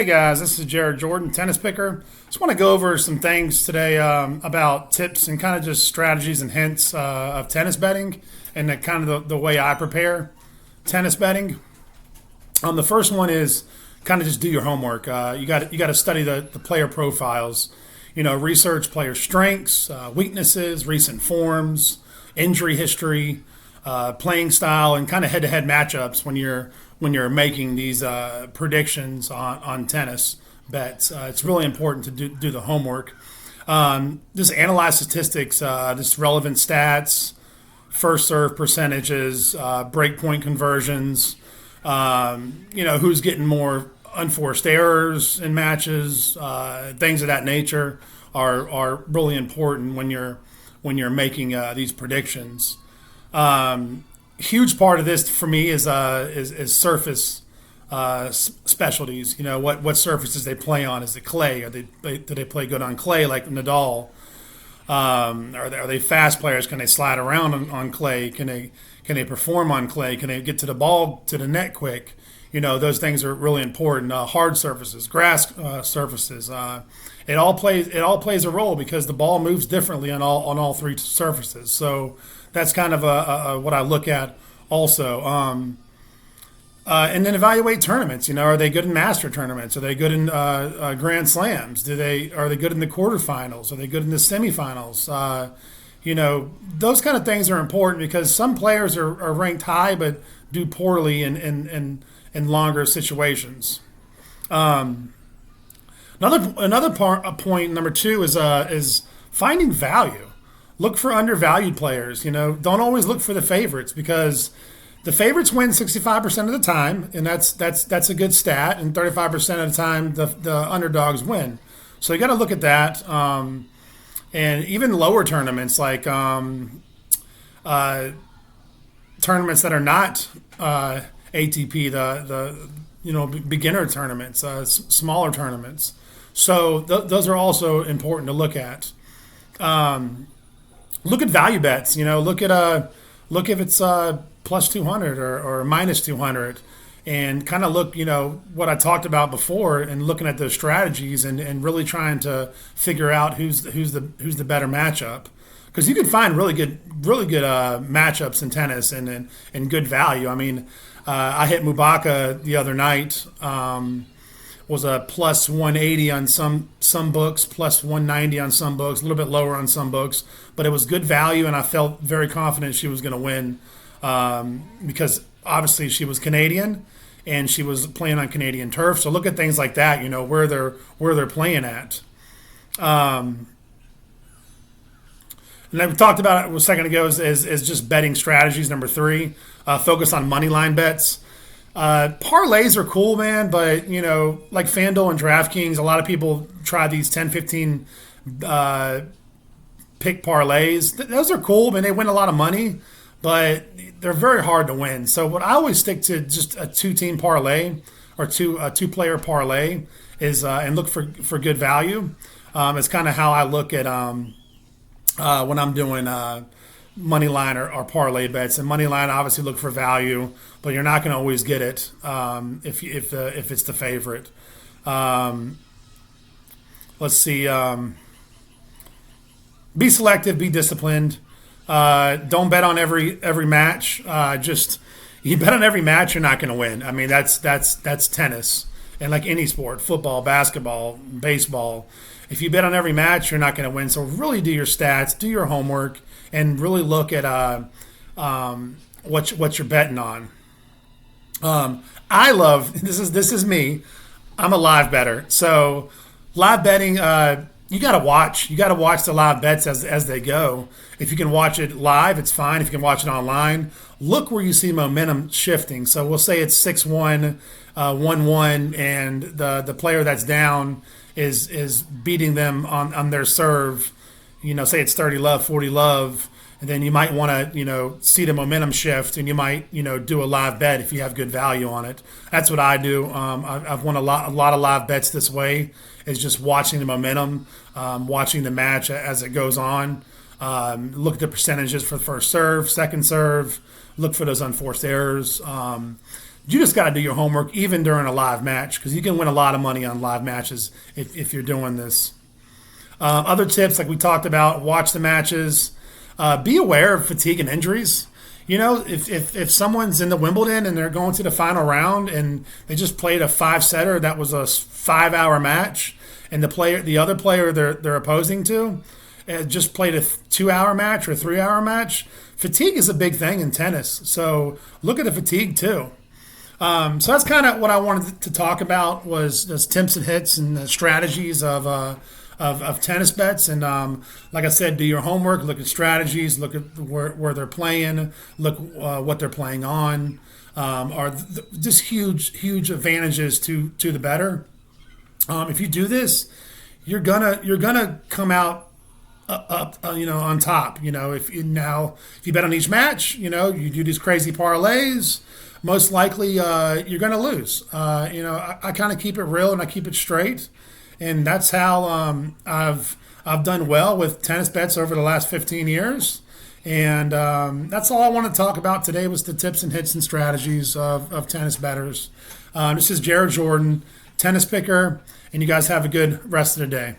Hey guys, this is Jared Jordan, tennis picker. Just want to go over some things today about tips and kind of just strategies and hints of tennis betting and the way I prepare tennis betting. The first one is kind of just do your homework. You got to study the player profiles. You know, research player strengths, weaknesses, recent forms, injury history, playing style, and kind of head-to-head matchups when you're making these predictions on tennis bets. It's really important to do the homework. Just analyze statistics, just relevant stats, first serve percentages, break point conversions. Who's getting more unforced errors in matches, things of that nature are really important when you're making these predictions. Huge part of this for me is surface specialties. You know, what surfaces they play on. Is it clay? Do they play good on clay like Nadal? Are they fast players? Can they slide around on clay? Can they perform on clay? Can they get to the ball to the net quick? You know, those things are really important. Hard surfaces, grass surfaces. It all plays a role because the ball moves differently on all three surfaces. So that's kind of what I look at also. And then evaluate tournaments. You know, are they good in master tournaments? Are they good in grand slams? Are they good in the quarterfinals? Are they good in the semifinals? Those kind of things are important because some players are ranked high but do poorly in longer situations. Point number two is finding value. Look for undervalued players. You know, don't always look for the favorites because the favorites win 65% of the time, and that's a good stat. And 35% of the time, the underdogs win. So you got to look at that. And even lower tournaments like tournaments that are not ATP, the beginner tournaments, smaller tournaments. So those are also important to look at. Look at value bets. You know, look if it's plus 200 or minus 200, and kind of look. You know what I talked about before, and looking at those strategies and really trying to figure out who's the better matchup. Because you can find really good matchups in tennis and good value. I mean, I hit Mubaka the other night. Was a plus 180 on some books, plus 190 on some books, a little bit lower on some books, but it was good value, and I felt very confident she was going to win because obviously she was Canadian and she was playing on Canadian turf. So look at things like that, you know, where they're playing at. And then we talked about it a second ago is just betting strategies. Number three, focus on money line bets. Parlays are cool, man, but you know, like FanDuel and DraftKings, a lot of people try these 10, 15 pick parlays. Those are cool, man. They win a lot of money, but they're very hard to win. So what I always stick to just a two-team parlay or two-player parlay is and look for good value. It's kind of how I look at when I'm doing money line or parlay bets. And money line, obviously look for value, but you're not going to always get it if it's the favorite. Let's see. Be selective. Be disciplined. Don't bet on every match. Just you bet on every match, you're not going to win. I mean, that's tennis, and like any sport, football, basketball, baseball. If you bet on every match, you're not going to win. So really do your stats, do your homework, and really look at what you're betting on. I love this is me. I'm a live bettor. So live betting, you got to watch. You got to watch the live bets as they go. If you can watch it live, it's fine. If you can watch it online, look where you see momentum shifting. So we'll say it's 6-1, 1-1, and the player that's down is beating them on their serve. You know, say it's 30 love, 40 love, and then you might want to, see the momentum shift, and you might, do a live bet if you have good value on it. That's what I do. I've won a lot of live bets this way. Is just watching the momentum, watching the match as it goes on. Look at the percentages for the first serve, second serve. Look for those unforced errors. you just got to do your homework even during a live match because you can win a lot of money on live matches if you're doing this. Other tips, like we talked about, watch the matches. Be aware of fatigue and injuries. You know, if someone's in the Wimbledon and they're going to the final round and they just played a 5-setter that was a 5-hour match, and the other player they're opposing to just played a 2-hour match or a 3-hour match, fatigue is a big thing in tennis. So look at the fatigue too. So that's kind of what I wanted to talk about was tips and hits and the strategies of tennis bets. And like I said, do your homework, look at strategies, look at where they're playing, look what they're playing on. Are just huge advantages to the bettor. If you do this, you're gonna come out up on top. If you bet on each match, you do these crazy parlays. Most likely, you're gonna lose. I kind of keep it real and I keep it straight, and that's how I've done well with tennis bets over the last 15 years. And that's all I want to talk about today was the tips and hits and strategies of tennis bettors. This is Jared Jordan, Tennis Picker, and you guys have a good rest of the day.